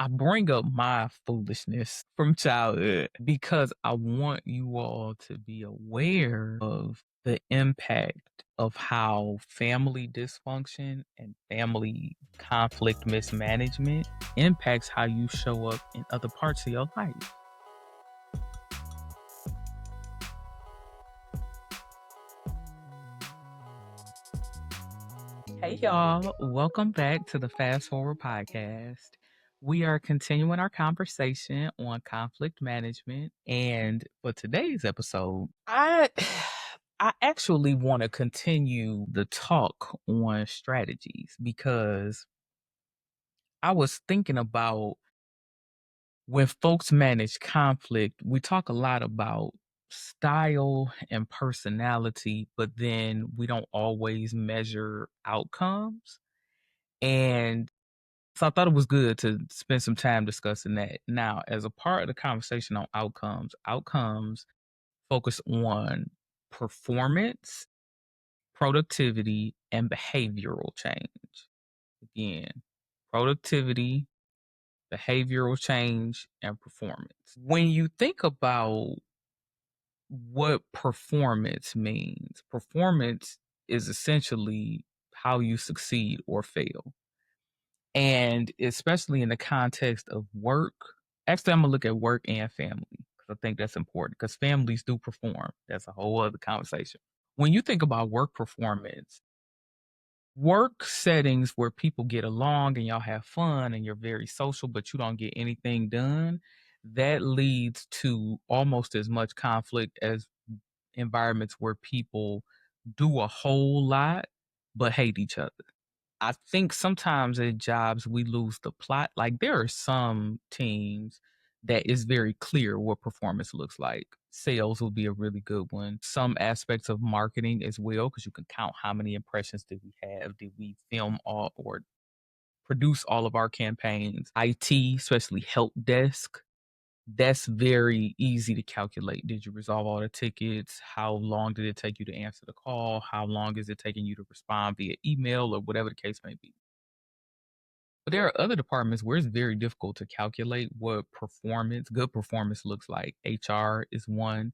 I bring up my foolishness from childhood because I want you all to be aware of the impact of how family dysfunction and family conflict mismanagement impacts how you show up in other parts of your life. Hey, y'all. Welcome back to the Fast Forward Podcast. We are continuing our conversation on conflict management. And for today's episode, I actually want to continue the talk on strategies because I was thinking about when folks manage conflict, we talk a lot about style and personality, but then we don't always measure outcomes. And so I thought it was good to spend some time discussing that. Now, as a part of the conversation on outcomes focus on performance, productivity, and behavioral change. Again, productivity, behavioral change, and performance. When you think about what performance is essentially how you succeed or fail. And especially in the context of work, actually, I'm gonna look at work and family because I think that's important because families do perform. That's a whole other conversation. When you think about work performance, work settings where people get along and y'all have fun and you're very social, but you don't get anything done, that leads to almost as much conflict as environments where people do a whole lot but hate each other. I think sometimes at jobs we lose the plot. Like there are some teams that is very clear what performance looks like. Sales will be a really good one. Some aspects of marketing as well, because you can count how many impressions did we have, did we film all or produce all of our campaigns. IT, especially help desk, that's very easy to calculate. Did you resolve all the tickets? How long did it take you to answer the call? How long is it taking you to respond via email or whatever the case may be? But there are other departments where it's very difficult to calculate what good performance looks like. HR is one,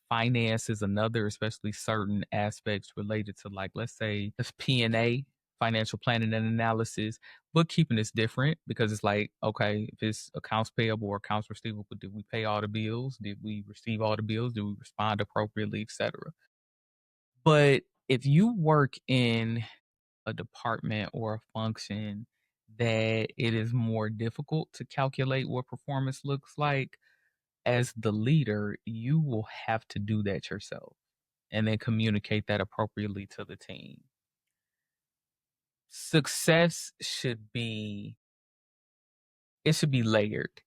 finance is another, especially certain aspects related to like, let's say it's P&A, financial planning and analysis. Bookkeeping is different because it's like, okay, if it's accounts payable or accounts receivable, did we pay all the bills? Did we receive all the bills? Did we respond appropriately, etc.? But if you work in a department or a function that it is more difficult to calculate what performance looks like, as the leader, you will have to do that yourself and then communicate that appropriately to the team. Success should be layered.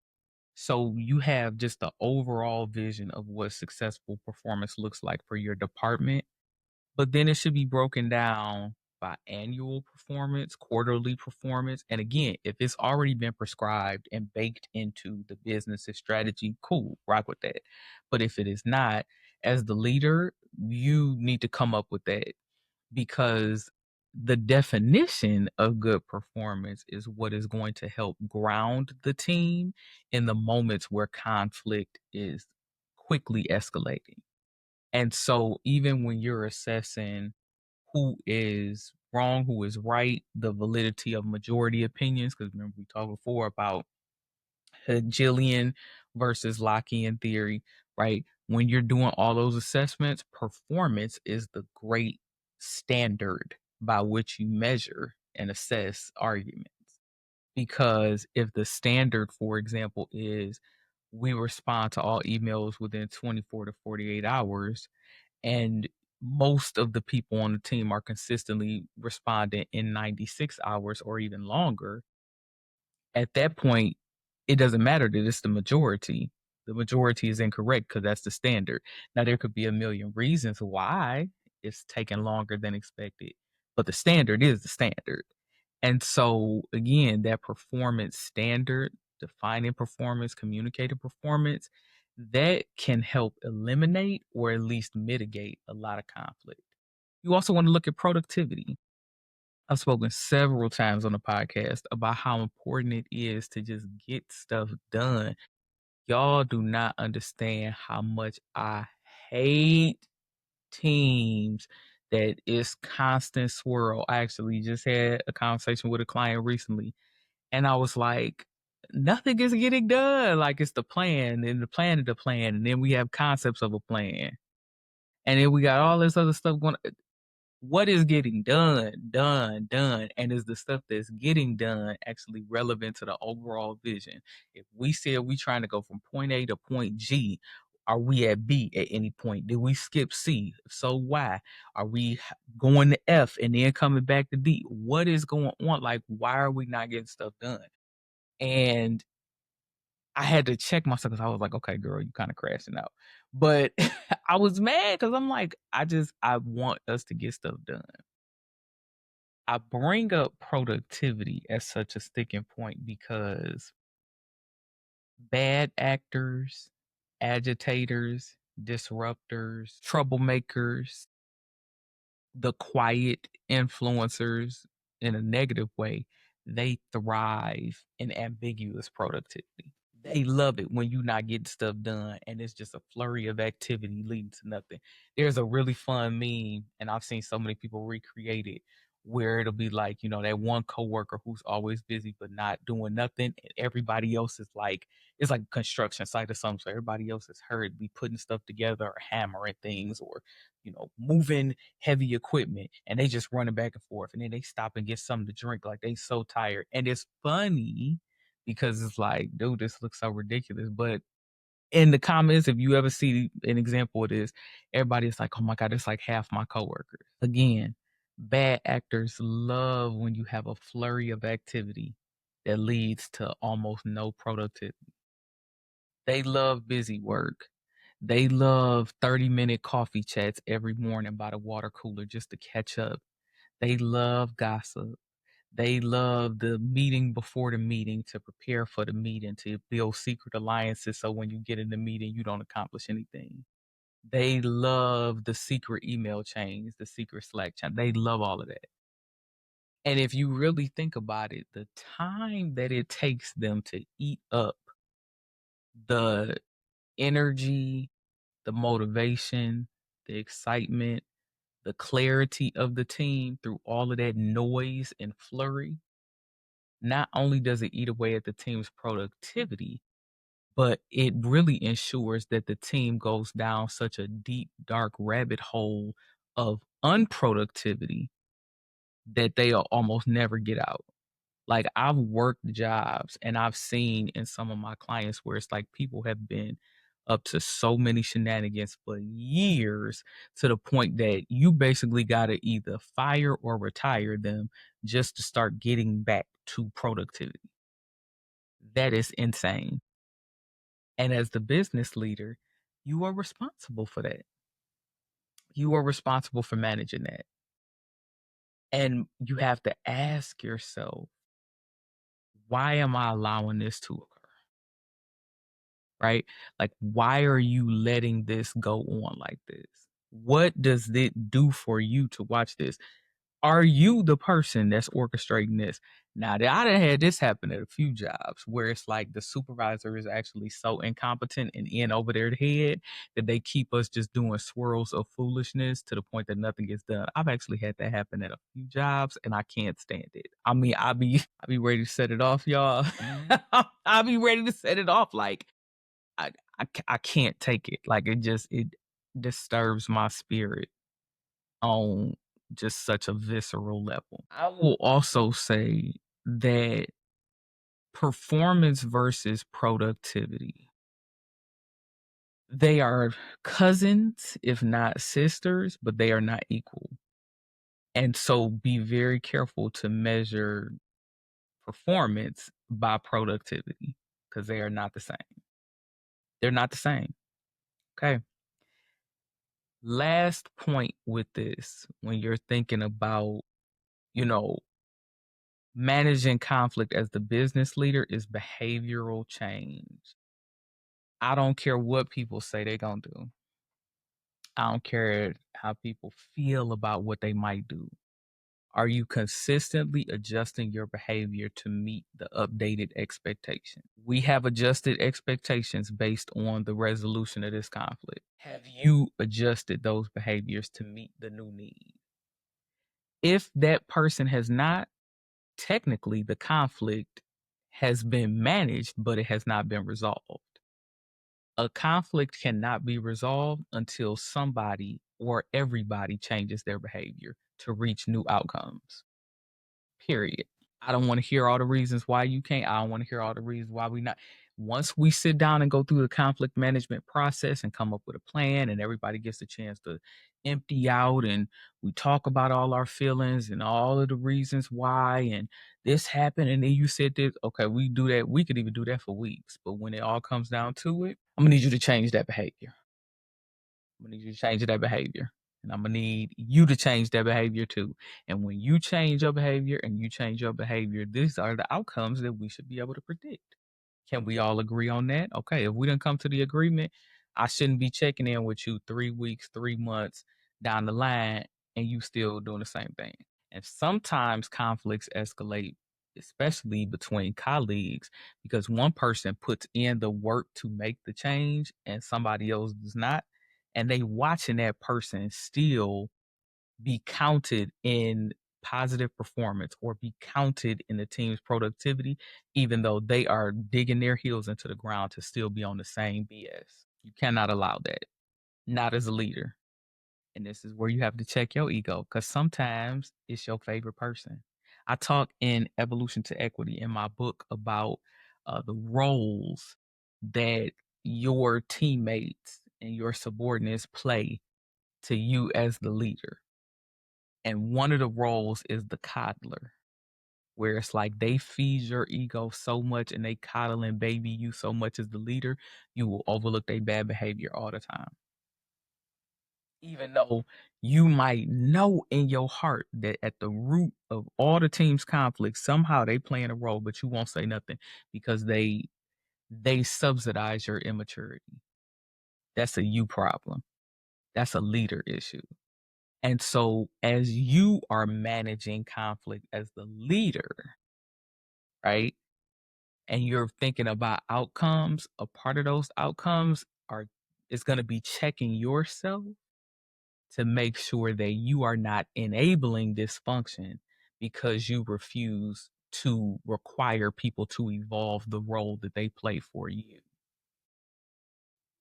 So you have just the overall vision of what successful performance looks like for your department. But then it should be broken down by annual performance, quarterly performance. And again, if it's already been prescribed and baked into the business's strategy, cool, rock with that. But if it is not, as the leader, you need to come up with that because the definition of good performance is what is going to help ground the team in the moments where conflict is quickly escalating. And so even when you're assessing who is wrong, who is right, the validity of majority opinions, because remember we talked before about Hegelian versus Lockean theory, right? When you're doing all those assessments, performance is the great standard by which you measure and assess arguments. Because if the standard, for example, is we respond to all emails within 24 to 48 hours, and most of the people on the team are consistently responding in 96 hours or even longer, at that point, it doesn't matter that it's the majority. The majority is incorrect because that's the standard. Now, there could be a million reasons why it's taking longer than expected, but the standard is the standard. And so, again, that performance standard, defining performance, communicating performance, that can help eliminate or at least mitigate a lot of conflict. You also want to look at productivity. I've spoken several times on the podcast about how important it is to just get stuff done. Y'all do not understand how much I hate teams that is constant swirl. I actually just had a conversation with a client recently, and I was like, nothing is getting done. Like, it's the plan, and the plan of the plan, and then we have concepts of a plan. And then we got all this other stuff going. What is getting done, and is the stuff that's getting done actually relevant to the overall vision? If we said we trying to go from point A to point G, are we at B at any point? Did we skip C? If so, why? Are we going to F and then coming back to D? What is going on? Like, why are we not getting stuff done? And I had to check myself because I was like, okay, girl, you kind of crashing out. But I was mad because I'm like, I want us to get stuff done. I bring up productivity as such a sticking point because bad actors, agitators, disruptors, troublemakers, the quiet influencers in a negative way, they thrive in ambiguous productivity. They love it when you're not getting stuff done and it's just a flurry of activity leading to nothing. There's a really fun meme, and I've seen so many people recreate it, where it'll be like, that one coworker who's always busy but not doing nothing, and everybody else is like, it's like a construction site or something. So everybody else is hurt, be putting stuff together or hammering things or, moving heavy equipment, and they just running back and forth, and then they stop and get something to drink, like they so tired. And it's funny because it's like, dude, this looks so ridiculous. But in the comments, if you ever see an example of this, everybody's like, oh my God, it's like half my coworkers. Again, bad actors love when you have a flurry of activity that leads to almost no productivity. They love busy work. They love 30-minute coffee chats every morning by the water cooler just to catch up. They love gossip. They love the meeting before the meeting to prepare for the meeting, to build secret alliances so when you get in the meeting, you don't accomplish anything. They love the secret email chains, the secret Slack chain. They love all of that. And if you really think about it, the time that it takes them to eat up the energy, the motivation, the excitement, the clarity of the team through all of that noise and flurry, not only does it eat away at the team's productivity, but it really ensures that the team goes down such a deep, dark rabbit hole of unproductivity that they'll almost never get out. Like, I've worked jobs and I've seen in some of my clients where it's like people have been up to so many shenanigans for years, to the point that you basically got to either fire or retire them just to start getting back to productivity. That is insane. And as the business leader, you are responsible for that. You are responsible for managing that. And you have to ask yourself, why am I allowing this to occur? Right? Like, why are you letting this go on like this? What does it do for you to watch this? Are you the person that's orchestrating this? Now, I done had this happen at a few jobs where it's like the supervisor is actually so incompetent and in over their head that they keep us just doing swirls of foolishness to the point that nothing gets done. I've actually had that happen at a few jobs, and I can't stand it. I mean, I be ready to set it off, y'all. I'll be ready to set it off. Like, I can't take it. Like, it disturbs my spirit on just such a visceral level. I will also say that performance versus productivity, they are cousins, if not sisters, but they are not equal. And so be very careful to measure performance by productivity, because they are not the same. They're not the same. Okay. Last point with this, when you're thinking about, you know, managing conflict as the business leader, is behavioral change. I don't care what people say they're going to do. I don't care how people feel about what they might do. Are you consistently adjusting your behavior to meet the updated expectation? We have adjusted expectations based on the resolution of this conflict. Have you adjusted those behaviors to meet the new need? If that person has not, technically the conflict has been managed, but it has not been resolved. A conflict cannot be resolved until somebody or everybody changes their behavior to reach new outcomes. Period. I don't want to hear all the reasons why you can't. I don't want to hear all the reasons why we not. Once we sit down and go through the conflict management process and come up with a plan, and everybody gets a chance to empty out, and we talk about all our feelings and all of the reasons why, and this happened, and then you said this. Okay, we do that. We could even do that for weeks. But when it all comes down to it, I'm gonna need you to change that behavior. I'm gonna need you to change that behavior. And I'm gonna need you to change that behavior too. And when you change your behavior and you change your behavior, these are the outcomes that we should be able to predict. Can we all agree on that? Okay, if we didn't come to the agreement, I shouldn't be checking in with you 3 weeks, 3 months down the line, and you still doing the same thing. And sometimes conflicts escalate, especially between colleagues, because one person puts in the work to make the change and somebody else does not. And they watching that person still be counted in positive performance or be counted in the team's productivity, even though they are digging their heels into the ground to still be on the same BS. You cannot allow that. Not as a leader. And this is where you have to check your ego because sometimes it's your favorite person. I talk in Evolution to Equity in my book about the roles that your teammates and your subordinates play to you as the leader. And one of the roles is the coddler, where it's like they feed your ego so much and they coddle and baby you so much as the leader, you will overlook their bad behavior all the time. Even though you might know in your heart that at the root of all the team's conflicts, somehow they playing a role, but you won't say nothing because they subsidize your immaturity. That's a you problem. That's a leader issue. And so as you are managing conflict as the leader, right? And you're thinking about outcomes, a part of those outcomes are is going to be checking yourself to make sure that you are not enabling dysfunction because you refuse to require people to evolve the role that they play for you.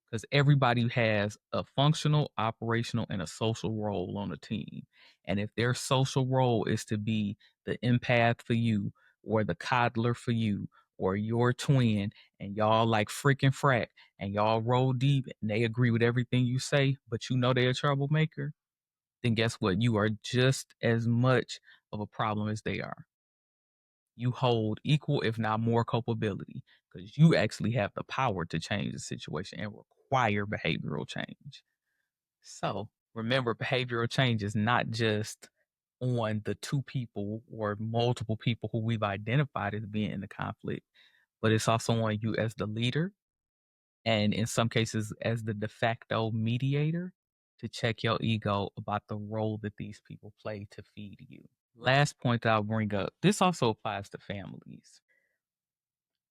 Because everybody has a functional, operational, and a social role on a team. And if their social role is to be the empath for you, or the coddler for you, or your twin, and y'all like freaking frack, and y'all roll deep, and they agree with everything you say, but you know they're a troublemaker, then guess what? You are just as much of a problem as they are. You hold equal, if not more, culpability because you actually have the power to change the situation and require behavioral change. So remember, behavioral change is not just on the two people or multiple people who we've identified as being in the conflict, but it's also on you as the leader and in some cases as the de facto mediator to check your ego about the role that these people play to feed you. Last point that I'll bring up, this also applies to families.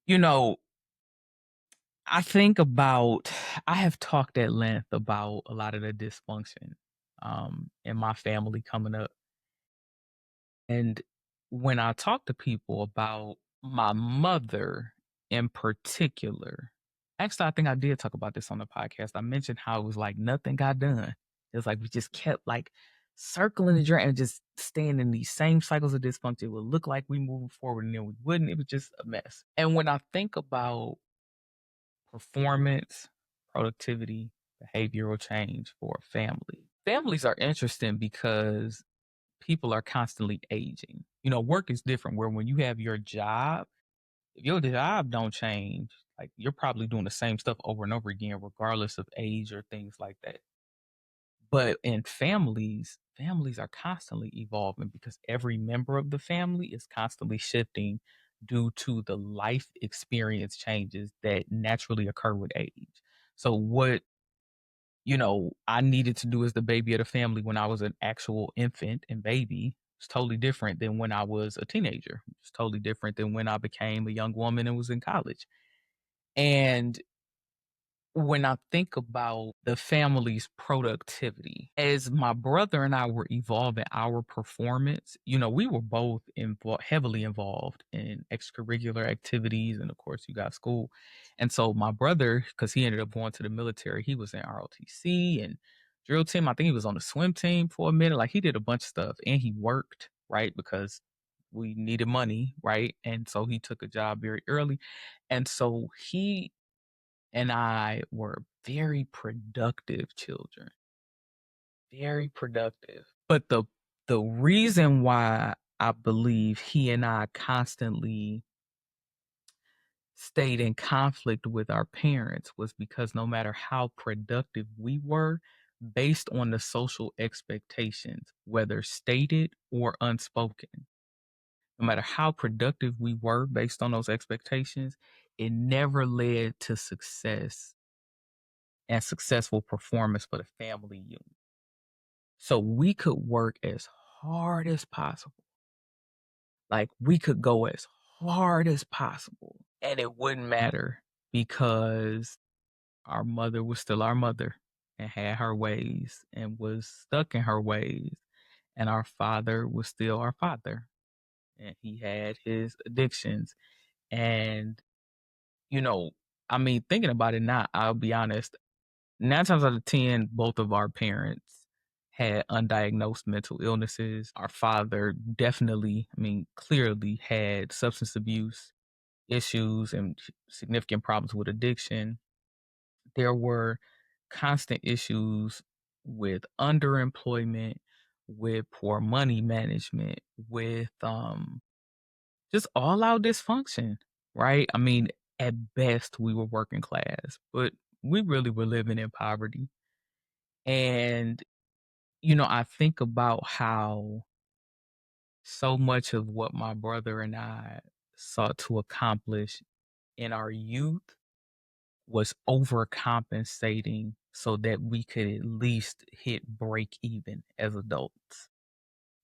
You know, I have talked at length about a lot of the dysfunction in my family coming up. And when I talk to people about my mother in particular, actually, I think I did talk about this on the podcast. I mentioned how it was like nothing got done. It was like we just kept like circling the drain and just staying in these same cycles of dysfunction. It would look like we moving forward and then we wouldn't. It was just a mess. And when I think about performance, productivity, behavioral change for a family, families are interesting because people are constantly aging. You know, work is different where when you have your job, if your job don't change, like you're probably doing the same stuff over and over again, regardless of age or things like that. But in families are constantly evolving because every member of the family is constantly shifting due to the life experience changes that naturally occur with age. So what I needed to do as the baby of the family when I was an actual infant and baby It's totally different than when I was a teenager. It's totally different than when I became a young woman and was in college. And when I think about the family's productivity, as my brother and I were evolving our performance, we were both heavily involved in extracurricular activities. And of course, you got school. And so my brother, because he ended up going to the military, he was in ROTC and drill team. I think he was on the swim team for a minute. Like he did a bunch of stuff and he worked, right? Because we needed money, right? And so he took a job very early. And so he and I were very productive children, very productive. But the reason why I believe he and I constantly stayed in conflict with our parents was because no matter how productive we were, based on the social expectations, whether stated or unspoken, no matter how productive we were based on those expectations, it never led to success and successful performance for the family unit. So we could work as hard as possible. Like we could go as hard as possible and it wouldn't matter because our mother was still our mother and had her ways and was stuck in her ways. And our father was still our father and he had his addictions. And, you know, I mean, thinking about it now, I'll be honest, 9 times out of 10, both of our parents had undiagnosed mental illnesses. Our father definitely, I mean, clearly had substance abuse issues and significant problems with addiction. There were constant issues with underemployment, with poor money management, with just all out dysfunction, right? I mean, at best we were working class, but we really were living in poverty. And, I think about how so much of what my brother and I sought to accomplish in our youth was overcompensating so that we could at least hit break even as adults.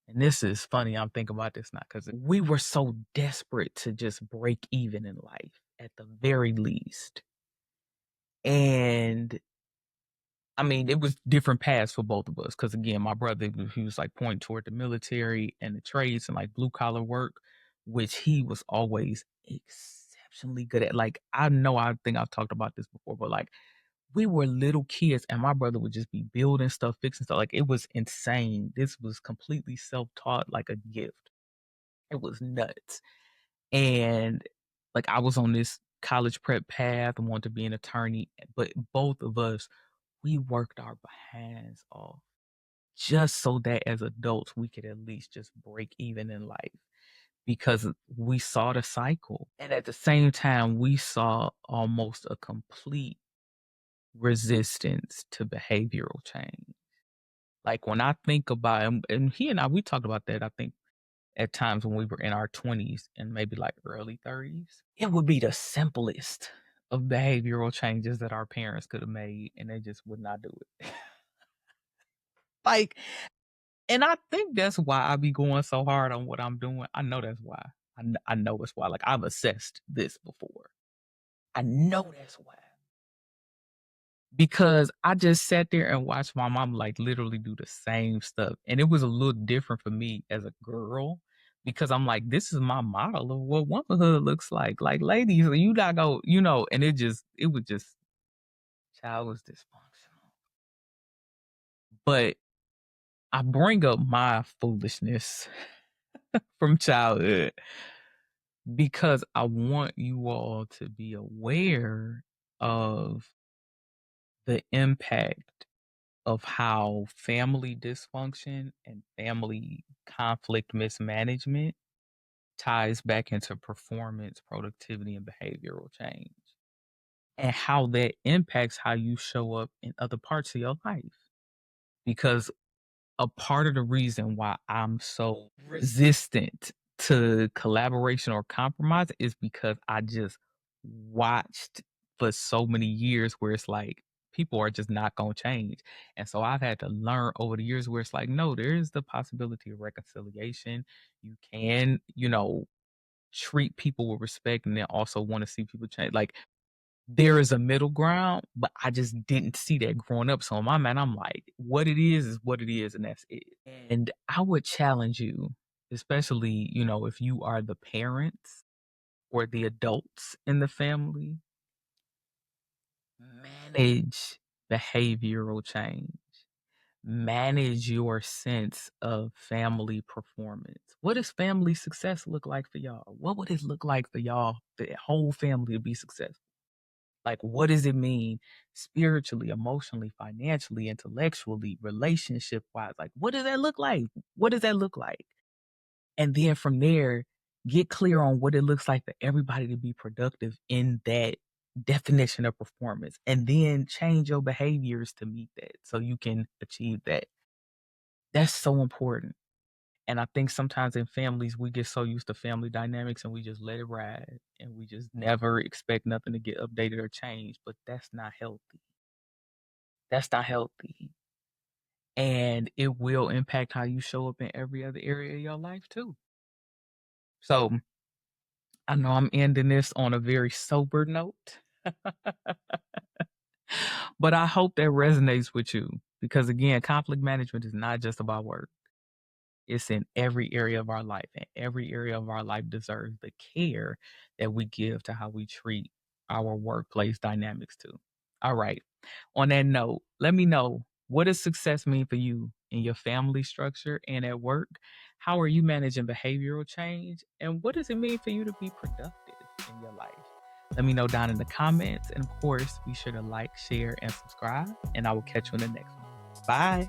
And this is funny. I'm thinking about this now because we were so desperate to just break even in life at the very least. And I mean, it was different paths for both of us. Because again, my brother, he was like pointing toward the military and the trades and like blue collar work, which he was always exceptionally good at. Like, I think I've talked about this before, but like, we were little kids and my brother would just be building stuff, fixing stuff. Like, it was insane. This was completely self taught, like a gift. It was nuts. And like, I was on this college prep path and wanted to be an attorney, but both of us, we worked our hands off just so that as adults we could at least just break even in life because we saw the cycle. And at the same time, we saw almost a complete resistance to behavioral change. Like when I think about and he and I, we talked about that, I think, at times when we were in our 20s and maybe like early 30s. It would be the simplest of behavioral changes that our parents could have made, and they just would not do it. Like, and I think that's why I be going so hard on what I'm doing. I know that's why. I know it's why. Like, I've assessed this before. I know that's why. Because I just sat there and watched my mom like literally do the same stuff. And it was a little different for me as a girl because I'm like, this is my model of what womanhood looks like. Like, ladies, you not go, and it was just, child was dysfunctional. But I bring up my foolishness from childhood because I want you all to be aware of the impact of how family dysfunction and family conflict mismanagement ties back into performance, productivity, and behavioral change, and how that impacts how you show up in other parts of your life. Because a part of the reason why I'm so resistant to collaboration or compromise is because I just watched for so many years where it's like people are just not going to change. And so I've had to learn over the years where it's like, no, there is the possibility of reconciliation. You can, treat people with respect and then also want to see people change. Like, there is a middle ground, but I just didn't see that growing up. So in my mind, I'm like, what it is what it is, and that's it. And I would challenge you, especially, if you are the parents or the adults in the family, manage behavioral change. Manage your sense of family performance. What does family success look like for y'all? What would it look like for y'all, the whole family, to be successful? Like, what does it mean spiritually, emotionally, financially, intellectually, relationship wise? Like, what does that look like? What does that look like? And then from there, get clear on what it looks like for everybody to be productive in that definition of performance. And then change your behaviors to meet that so you can achieve that. That's so important. And I think sometimes in families, we get so used to family dynamics and we just let it ride and we just never expect nothing to get updated or changed. But that's not healthy. That's not healthy. And it will impact how you show up in every other area of your life too. So I know I'm ending this on a very sober note, but I hope that resonates with you because, again, conflict management is not just about work. It's in every area of our life, and every area of our life deserves the care that we give to how we treat our workplace dynamics too. All right. On that note, let me know, what does success mean for you in your family structure and at work? How are you managing behavioral change? And what does it mean for you to be productive in your life? Let me know down in the comments. And of course, be sure to like, share, and subscribe. And I will catch you in the next one. Bye.